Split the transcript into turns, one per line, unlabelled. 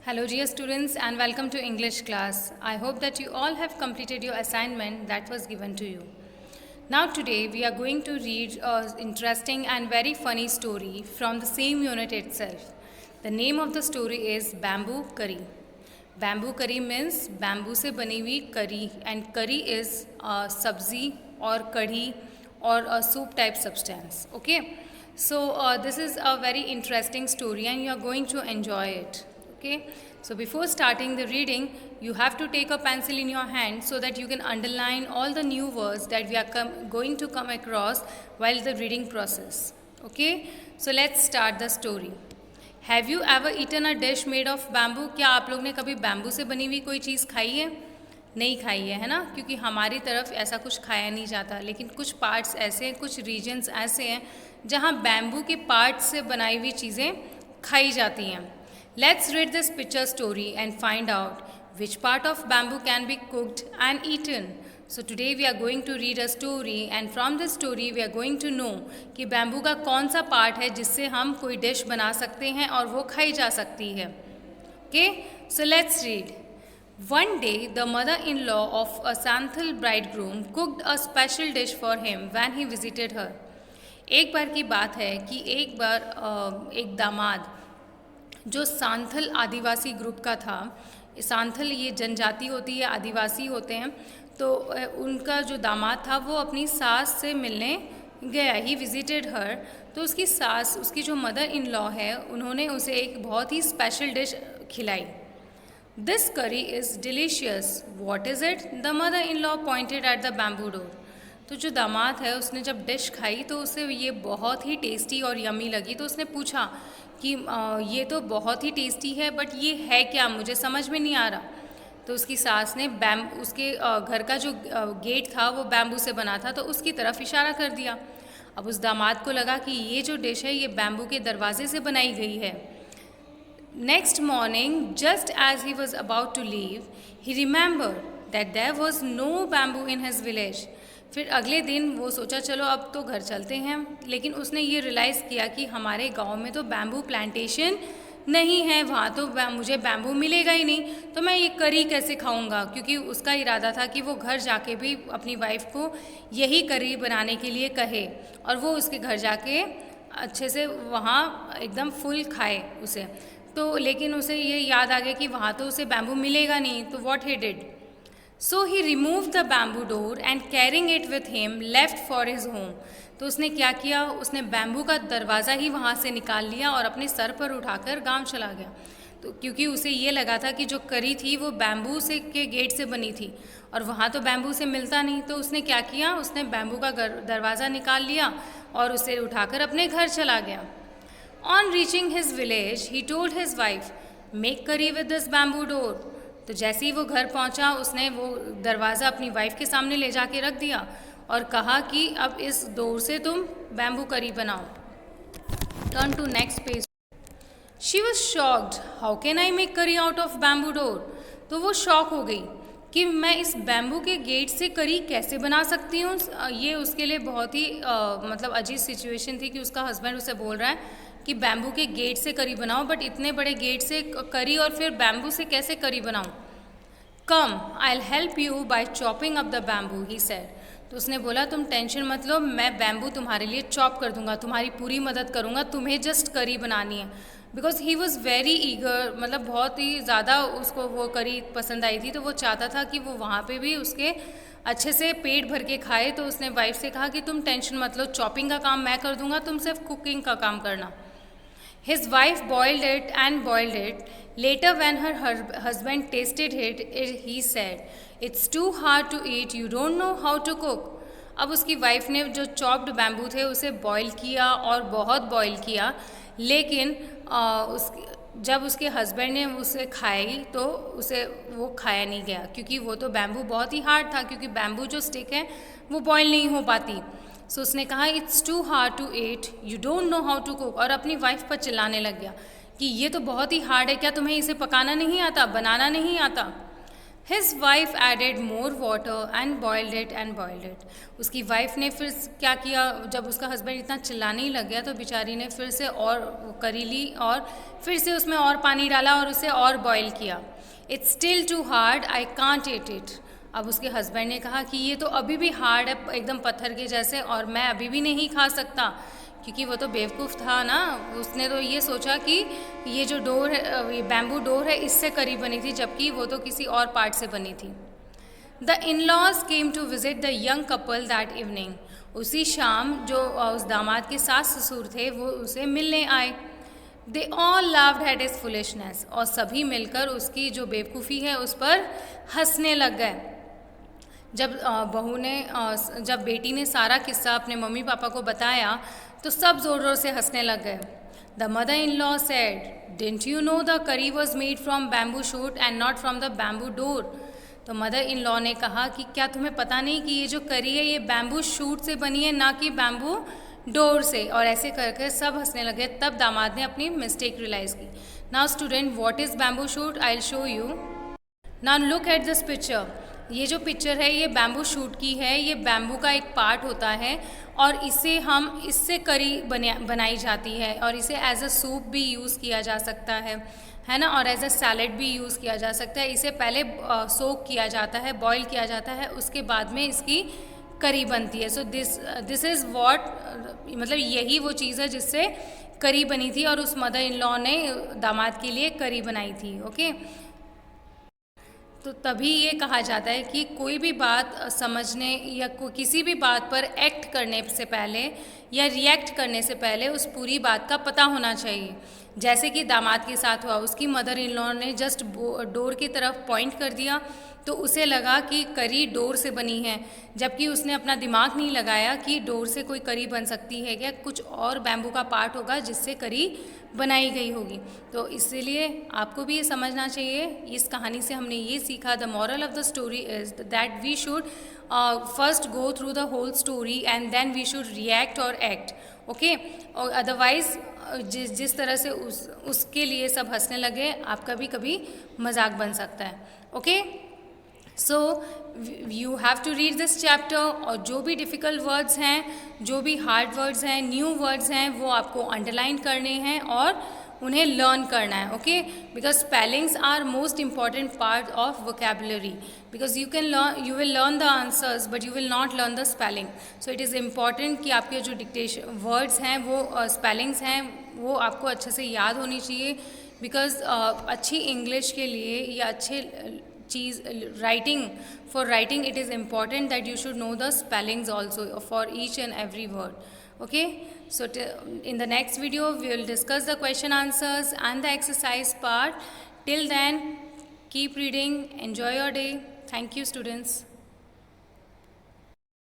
Hello dear students and welcome to English class. I hope that you all have completed your assignment that was given to you. Now today we are going to read an interesting and very funny story from the same unit itself. The name of the story is Bamboo Curry. Bamboo curry means bamboo से बनी हुई curry and curry is sabzi or kadhi or a soup type substance. Okay. So this is a very interesting story and you are going to enjoy it. Okay, so before starting the reading, you have to take a pencil in your hand so that you can underline all the new words that we are going to come across while the reading process. Okay, so let's start the story. Have you ever eaten a dish made of bamboo? क्या आप लोग ने कभी bamboo से बनी हुई कोई चीज़ खाई है? नहीं खाई है ना, क्योंकि हमारी तरफ ऐसा कुछ खाया नहीं जाता, लेकिन कुछ पार्ट्स ऐसे हैं, कुछ रीजन्स ऐसे हैं जहाँ बैम्बू के पार्ट्स से बनाई हुई चीज़ें खाई जाती हैं. Let's read this picture story and find out which part of bamboo can be cooked and eaten. So today we are going to read a story and from this story we are going to know कि bamboo का कौन सा part है जिससे हम कोई dish बना सकते हैं और वो खाई जा सकती है. Okay, so let's read. One day the mother-in-law of a Santhal bridegroom cooked a special dish for him when he visited her. एक बार की बात है कि एक बार एक दामाद जो सांथल आदिवासी ग्रुप का था, सांथल ये जनजाति होती है, आदिवासी होते हैं, तो उनका जो दामाद था वो अपनी सास से मिलने गया. ही विजिटेड हर. तो उसकी सास, उसकी जो मदर इन लॉ है, उन्होंने उसे एक बहुत ही स्पेशल डिश खिलाई. दिस करी is delicious. What is it? The mother in law pointed at the bamboo door. तो जो दामाद है उसने जब डिश खाई तो उसे ये बहुत ही टेस्टी और यमी लगी. तो उसने पूछा कि ये तो बहुत ही टेस्टी है, बट ये है क्या, मुझे समझ में नहीं आ रहा. तो उसकी सास ने उसके घर का जो गेट था वो बैम्बू से बना था, तो उसकी तरफ इशारा कर दिया. अब उस दामाद को लगा कि ये जो डिश है ये बैम्बू के दरवाजे से बनाई गई है. Next morning just as he was about to leave he remember that there was no bamboo in his village. फिर अगले दिन वो सोचा चलो अब तो घर चलते हैं, लेकिन उसने ये रियलाइज़ किया कि हमारे गांव में तो बैम्बू प्लांटेशन नहीं है, वहाँ तो मुझे बैम्बू मिलेगा ही नहीं, तो मैं ये करी कैसे खाऊंगा. क्योंकि उसका इरादा था कि वो घर जाके भी अपनी वाइफ को यही करी बनाने के लिए कहे और वो उसके घर जाके अच्छे से वहाँ एकदम फुल खाए उसे. तो लेकिन उसे ये याद आ गया कि वहाँ तो उसे बैम्बू मिलेगा नहीं. तो what he did, So he removed the bamboo door and carrying it with him left for his home. तो उसने क्या किया, उसने बैम्बू का दरवाज़ा ही वहाँ से निकाल लिया और अपने सर पर उठाकर गांव चला गया. तो क्योंकि उसे ये लगा था कि जो करी थी वो बैम्बू से के गेट से बनी थी और वहाँ तो बैम्बू से मिलता नहीं. तो उसने क्या किया, उसने बैम्बू का दरवाज़ा निकाल लिया और उसे उठाकर अपने घर चला गया. On reaching his village, he told his wife, make curry with this bamboo door. तो जैसे ही वो घर पहुंचा उसने वो दरवाज़ा अपनी वाइफ के सामने ले जाके रख दिया और कहा कि अब इस डोर से तुम बैम्बू करी बनाओ. Turn to next page. She was shocked. How can I make curry out of bamboo door. तो वो शॉक हो गई कि मैं इस बैम्बू के गेट से करी कैसे बना सकती हूँ. ये उसके लिए बहुत ही मतलब अजीब सिचुएशन थी कि उसका हस्बैंड उसे बोल रहा है कि बैम्बू के गेट से करी बनाओ, बट इतने बड़े गेट से करी और फिर बैम्बू से कैसे करी बनाऊँ. Come I will help you by chopping up the bamboo, he said. तो उसने बोला तुम टेंशन मत लो, मैं बैम्बू तुम्हारे लिए चॉप कर दूंगा, तुम्हारी पूरी मदद करूंगा, तुम्हें जस्ट करी बनानी है. Because he was very eager, मतलब बहुत ही ज़्यादा उसको वो करी पसंद आई थी, तो वो चाहता था कि वो वहाँ पे भी उसके अच्छे से पेट भर के खाए. तो उसने वाइफ से कहा कि तुम टेंशन मत लो, चॉपिंग का काम मैं कर दूंगा, तुम सिर्फ कुकिंग का काम करना. His wife boiled it and boiled it. Later, when her husband tasted it, he said, "It's too hard to eat. You don't know how to cook." अब उसकी वाइफ ने जो चॉप्ड बैम्बू थे उसे बॉईल किया और बहुत बॉईल किया, लेकिन जब उसके हस्बैंड ने उसे खाई तो उसे वो खाया नहीं गया, क्योंकि वो तो बैम्बू बहुत ही हार्ड था, क्योंकि बैम्बू जो स्टिक है वो बॉईल नहीं हो पाती. सो उसने कहा it's too hard to eat, you don't know how to cook, और अपनी वाइफ पर चिल्लाने लग गया कि ये तो बहुत ही हार्ड है, क्या तुम्हें इसे पकाना नहीं आता, बनाना नहीं आता. His wife added more water and boiled it and boiled it. उसकी वाइफ ने फिर क्या किया, जब उसका हस्बैंड इतना चिल्लाने ही लग गया तो बेचारी ने फिर से और करी ली और फिर से उसमें और पानी डाला और उसे और बॉईल किया. It's still too hard, I can't eat it. अब उसके हस्बैंड ने कहा कि ये तो अभी भी हार्ड है, एकदम पत्थर के जैसे, और मैं अभी भी नहीं खा सकता. क्योंकि वो तो बेवकूफ़ था ना, उसने तो ये सोचा कि ये जो डोर है, ये बैम्बू डोर है, इससे करी बनी थी, जबकि वो तो किसी और पार्ट से बनी थी. The in-laws came to visit the young couple that evening. उसी शाम जो उस दामाद के सास ससुर थे वो उसे मिलने आए. They all लाव्ड at his foolishness. और सभी मिलकर उसकी जो बेवकूफ़ी है उस पर हंसने लग गए. जब बहू ने जब बेटी ने सारा किस्सा अपने मम्मी पापा को बताया तो सब ज़ोर ज़ोर से हंसने लग गए. The mother in law said, didn't you know the करी was made from bamboo shoot and not from the bamboo door. तो मदर इन लॉ ने कहा कि क्या तुम्हें पता नहीं कि ये जो करी है ये बैम्बू शूट से बनी है, ना कि बैम्बू डोर से. और ऐसे करके सब हंसने लगे. तब दामाद ने अपनी मिस्टेक रियलाइज़ की. Now student, what is bamboo shoot? I will show you. Now look at this picture. ये जो पिक्चर है ये बैम्बू शूट की है. ये बैम्बू का एक पार्ट होता है और इससे करी बनाई जाती है और इसे एज अ सूप भी यूज़ किया जा सकता है ना, और एज अ सैलेड भी यूज़ किया जा सकता है. इसे पहले सोक किया जाता है, बॉईल किया जाता है, उसके बाद में इसकी करी बनती है. सो दिस इज़ व्हाट, मतलब यही वो चीज़ है जिससे करी बनी थी और उस मदर इन लॉ ने दामाद के लिए करी बनाई थी. ओके, तो तभी ये कहा जाता है कि कोई भी बात समझने या किसी भी बात पर एक्ट करने से पहले या रिएक्ट करने से पहले उस पूरी बात का पता होना चाहिए. जैसे कि दामाद के साथ हुआ, उसकी मदर इन लॉ ने जस्ट डोर की तरफ पॉइंट कर दिया तो उसे लगा कि करी डोर से बनी है, जबकि उसने अपना दिमाग नहीं लगाया कि डोर से कोई करी बन सकती है क्या, कुछ और बैम्बू का पार्ट होगा जिससे करी बनाई गई होगी. तो इसीलिए आपको भी ये समझना चाहिए. इस कहानी से हमने ये सीखा, the moral of the story is that we should first go through the whole story and then we should react और एक्ट. ओके, और अदरवाइज़ जिस तरह से उसके लिए सब हंसने लगे, आपका भी कभी मजाक बन सकता है. Okay, so you have to read this chapter. और जो भी डिफ़िकल्ट वर्ड्स हैं, जो भी हार्ड वर्ड्स हैं, न्यू वर्ड्स हैं, वो आपको अंडरलाइन करने हैं और उन्हें लर्न करना है. Okay, because spellings are most important part of vocabulary. Because you will learn the answers but you will not learn the spelling. So it is important कि आपके जो डिक्टेशन वर्ड्स हैं वो स्पेलिंग्स हैं वो आपको अच्छे से याद होनी चाहिए. बिकॉज अच्छी इंग्लिश के लिए या अच्छे चीज़ for writing it is important that you should know the spellings also for each and every word. Okay, so in the next video we will discuss the question answers and the exercise part. Till then, keep reading, enjoy your day. Thank you, students.